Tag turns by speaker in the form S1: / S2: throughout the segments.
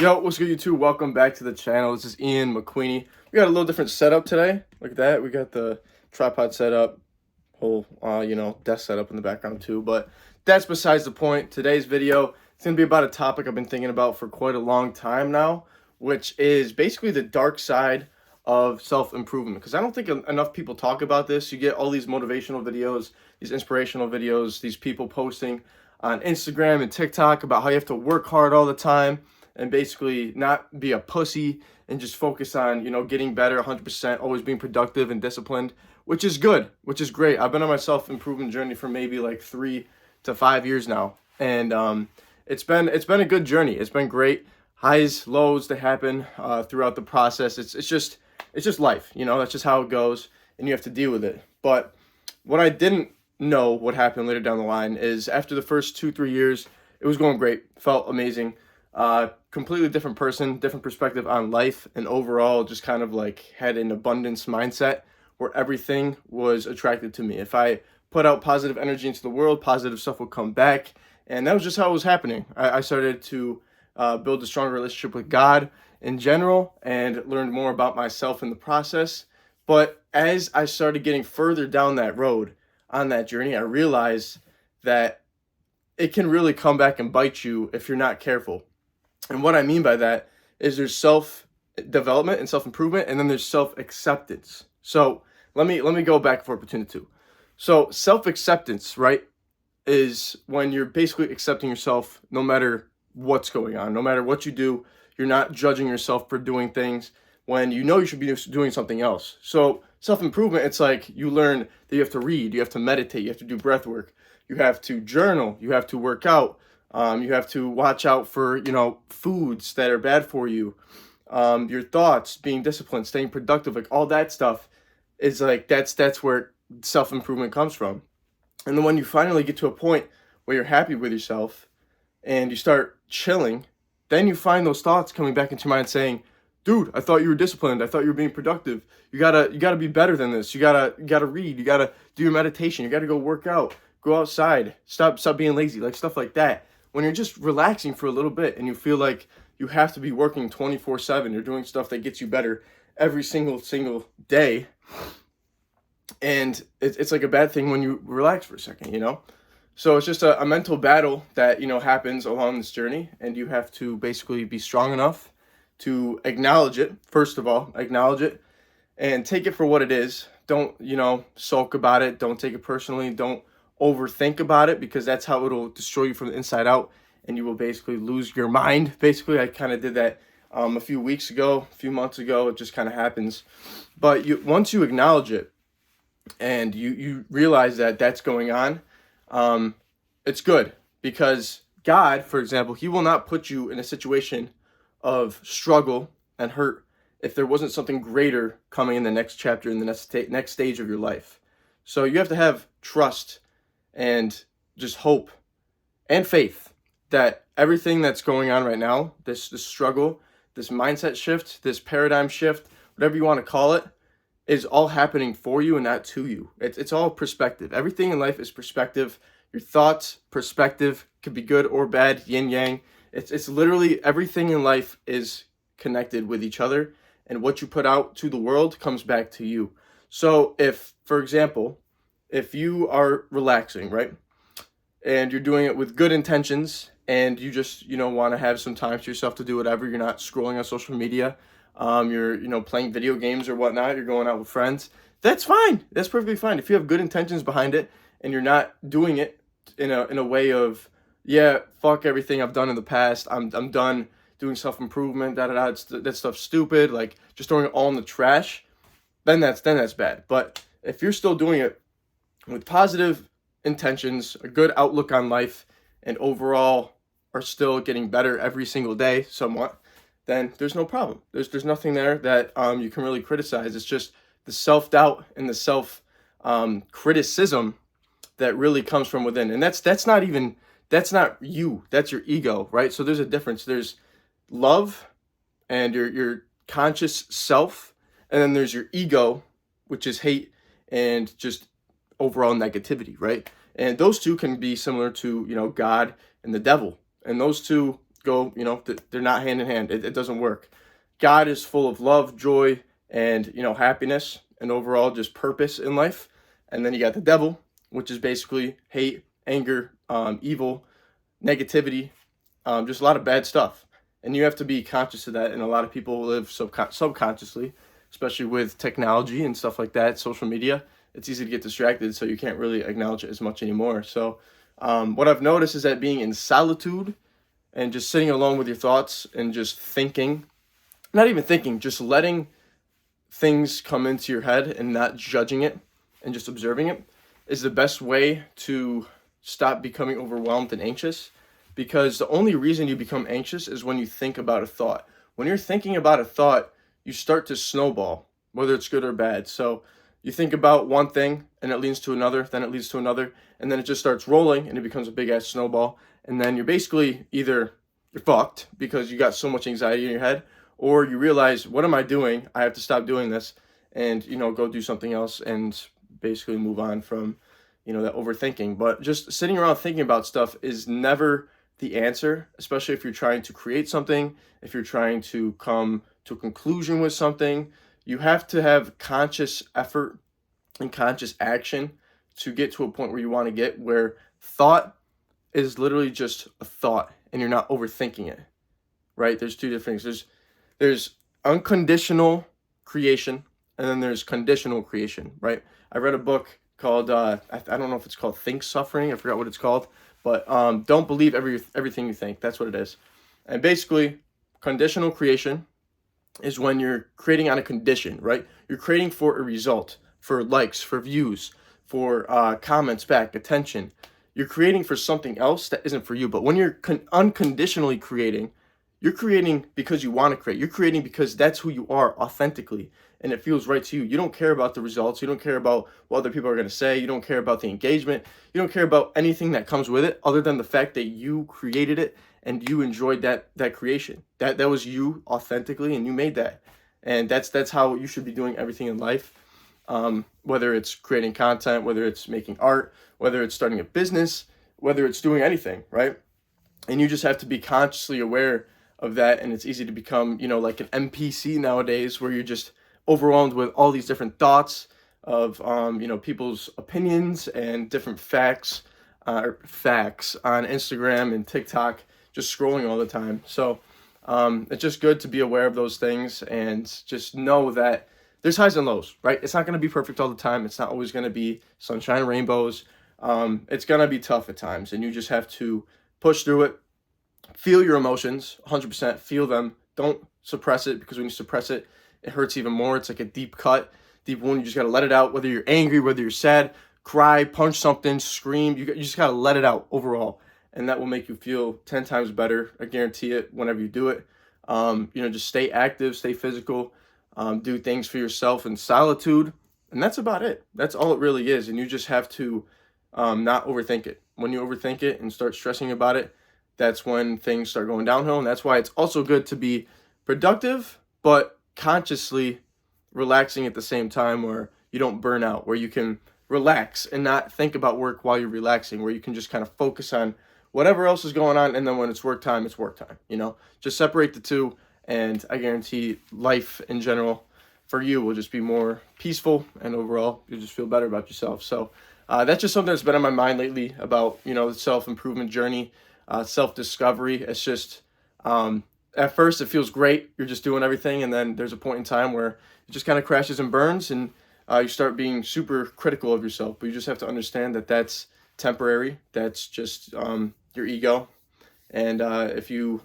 S1: Yo, what's good, YouTube? Welcome back to the channel. This is Ian McQueenie. We got a little different setup today. Look at that. We got the tripod set up, whole, desk setup in the background too. But that's besides the point. Today's video, it's going to be about a topic I've been thinking about for quite a long time now, which is basically the dark side of self-improvement. Because I don't think enough people talk about this. You get all these motivational videos, these inspirational videos, these people posting on Instagram and TikTok about how you have to work hard all the time and basically not be a pussy and just focus on, getting better 100%, always being productive and disciplined, which is good, which is great. I've been on my self-improvement journey for maybe like 3 to 5 years now. And it's been a good journey. It's been great. Highs, lows that happen throughout the process. It's just life, that's just how it goes, and you have to deal with it. But what I didn't know what happened later down the line is after the first 2-3 years, it was going great, felt amazing. Completely different person, different perspective on life, and overall just kind of like had an abundance mindset where everything was attracted to me. If I put out positive energy into the world, positive stuff would come back, and that was just how it was happening. I started to build a stronger relationship with God in general and learned more about myself in the process. But as I started getting further down that road on that journey, I realized that it can really come back and bite you if you're not careful. And what I mean by that is there's self-development and self-improvement, and then there's self-acceptance. So let me go back for between the two. So self-acceptance, right, is when you're basically accepting yourself no matter what's going on, no matter what you do. You're not judging yourself for doing things when you know you should be doing something else. So self-improvement, it's like you learn that you have to read, you have to meditate, you have to do breath work, you have to journal, you have to work out. You have to watch out for, foods that are bad for you, your thoughts, being disciplined, staying productive, like all that stuff is like, that's where self-improvement comes from. And then when you finally get to a point where you're happy with yourself and you start chilling, then you find those thoughts coming back into your mind saying, dude, I thought you were disciplined. I thought you were being productive. You gotta be better than this. You gotta read. You gotta do your meditation. You gotta go work out, go outside, stop being lazy, like stuff like that. When you're just relaxing for a little bit and you feel like you have to be working 24/7, you're doing stuff that gets you better every single day, and it's like a bad thing when you relax for a second, So it's just a mental battle that, happens along this journey, and you have to basically be strong enough to acknowledge it, first of all, acknowledge it, and take it for what it is. Don't, sulk about it. Don't take it personally. Don't overthink about it, because that's how it'll destroy you from the inside out, and you will basically lose your mind. Basically, I kind of did that a few months ago. It just kind of happens. But once you acknowledge it and you realize that that's going on, it's good, because God, for example, he will not put you in a situation of struggle and hurt if there wasn't something greater coming in the next chapter, in the next stage of your life. So you have to have trust and just hope and faith that everything that's going on right now, this struggle, this mindset shift, this paradigm shift, whatever you want to call it, is all happening for you and not to you. It's all perspective. Everything in life is perspective. Your thoughts, perspective, could be good or bad, yin yang. It's literally everything in life is connected with each other, and what you put out to the world comes back to you. So if, for example, if you are relaxing, right, and you're doing it with good intentions, and you just, want to have some time to yourself to do whatever, you're not scrolling on social media, you're, playing video games or whatnot, you're going out with friends, that's fine. That's perfectly fine. If you have good intentions behind it and you're not doing it in a way of, yeah, fuck everything I've done in the past, I'm done doing self-improvement, that stuff's stupid, like just throwing it all in the trash, then that's bad. But if you're still doing it with positive intentions, a good outlook on life, and overall are still getting better every single day somewhat, then there's no problem. There's nothing there that you can really criticize. It's just the self-doubt and the self-criticism that really comes from within. And that's not you, that's your ego, right? So there's a difference. There's love and your conscious self, and then there's your ego, which is hate and just overall negativity, right? And those two can be similar to, God and the devil. And those two go, they're not hand in hand. It doesn't work. God is full of love, joy, and, happiness, and overall just purpose in life. And then you got the devil, which is basically hate, anger, evil, negativity, just a lot of bad stuff. And you have to be conscious of that. And a lot of people live subconsciously, especially with technology and stuff like that, social media. It's easy to get distracted, so you can't really acknowledge it as much anymore. So what I've noticed is that being in solitude and just sitting alone with your thoughts and just thinking, not even thinking, just letting things come into your head and not judging it and just observing it is the best way to stop becoming overwhelmed and anxious. Because the only reason you become anxious is when you think about a thought. When you're thinking about a thought, you start to snowball, whether it's good or bad. So you think about one thing and it leads to another, then it leads to another, and then it just starts rolling and it becomes a big ass snowball. And then you're basically either you're fucked because you got so much anxiety in your head, or you realize, what am I doing? I have to stop doing this and, go do something else and basically move on from, that overthinking. But just sitting around thinking about stuff is never the answer, especially if you're trying to create something, if you're trying to come to a conclusion with something. You have to have conscious effort and conscious action to get to a point where you want to get, where thought is literally just a thought and you're not overthinking it, right? There's two different things. There's unconditional creation and then there's conditional creation, right? I read a book called, I don't know if it's called Think Suffering. I forgot what it's called. But don't believe everything you think. That's what it is. And basically, conditional creation is when you're creating on a condition, right? You're creating for a result, for likes, for views, for comments back, attention. You're creating for something else that isn't for you. But when you're unconditionally creating, you're creating because you want to create. You're creating because that's who you are authentically, and it feels right to you. You don't care about the results. You don't care about what other people are going to say. You don't care about the engagement. You don't care about anything that comes with it other than the fact that you created it and you enjoyed that creation. That was you authentically, and you made that. And that's how you should be doing everything in life. Whether it's creating content, whether it's making art, whether it's starting a business, whether it's doing anything, right? And you just have to be consciously aware of that. And it's easy to become, like an NPC nowadays, where you're just overwhelmed with all these different thoughts of, people's opinions and different facts on Instagram and TikTok, just scrolling all the time. So it's just good to be aware of those things and just know that there's highs and lows, right? It's not going to be perfect all the time. It's not always going to be sunshine and rainbows. It's going to be tough at times, and you just have to push through it. Feel your emotions, 100%. Feel them. Don't suppress it, because when you suppress it, it hurts even more. It's like a deep cut, deep wound. You just got to let it out, whether you're angry, whether you're sad, cry, punch something, scream. You just got to let it out overall, and that will make you feel 10 times better. I guarantee it whenever you do it. Just stay active, stay physical, do things for yourself in solitude, and that's about it. That's all it really is, and you just have to not overthink it. When you overthink it and start stressing about it, that's when things start going downhill. And that's why it's also good to be productive, but consciously relaxing at the same time, where you don't burn out, where you can relax and not think about work while you're relaxing, where you can just kind of focus on whatever else is going on. And then when it's work time, it's work time, just separate the two. And I guarantee life in general for you will just be more peaceful, and overall you'll just feel better about yourself. So that's just something that's been on my mind lately about, the self-improvement journey, self-discovery. It's just, at first it feels great. You're just doing everything. And then there's a point in time where it just kind of crashes and burns, and you start being super critical of yourself. But you just have to understand that that's temporary. That's just your ego. And if you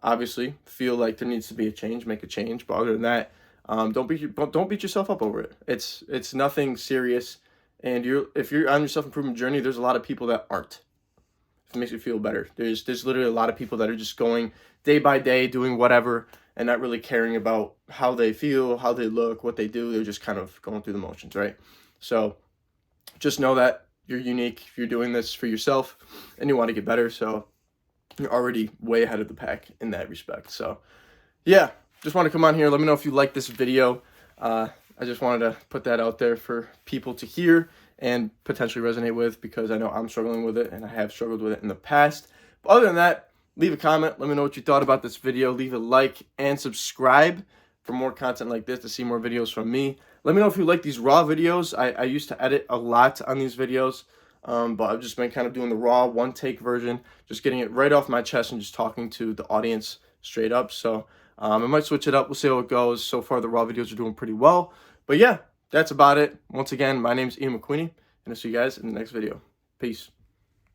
S1: obviously feel like there needs to be a change, make a change. But other than that, don't beat yourself up over it. It's nothing serious. And if you're on your self-improvement journey, there's a lot of people that aren't. If it makes you feel better, there's literally a lot of people that are just going day by day, doing whatever, and not really caring about how they feel, how they look, what they do. They're just kind of going through the motions, right? So just know that you're unique. If you're doing this for yourself and you want to get better, so you're already way ahead of the pack in that respect. So yeah, just want to come on here. Let me know if you like this video. I just wanted to put that out there for people to hear and potentially resonate with, because I know I'm struggling with it and I have struggled with it in the past. But other than that, leave a comment. Let me know what you thought about this video. Leave a like and subscribe for more content like this, to see more videos from me. Let me know if you like these raw videos. I used to edit a lot on these videos, but I've just been kind of doing the raw one-take version, just getting it right off my chest and just talking to the audience straight up. So I might switch it up. We'll see how it goes. So far, the raw videos are doing pretty well. But yeah, that's about it. Once again, my name's Ian McQueenie, and I'll see you guys in the next video. Peace.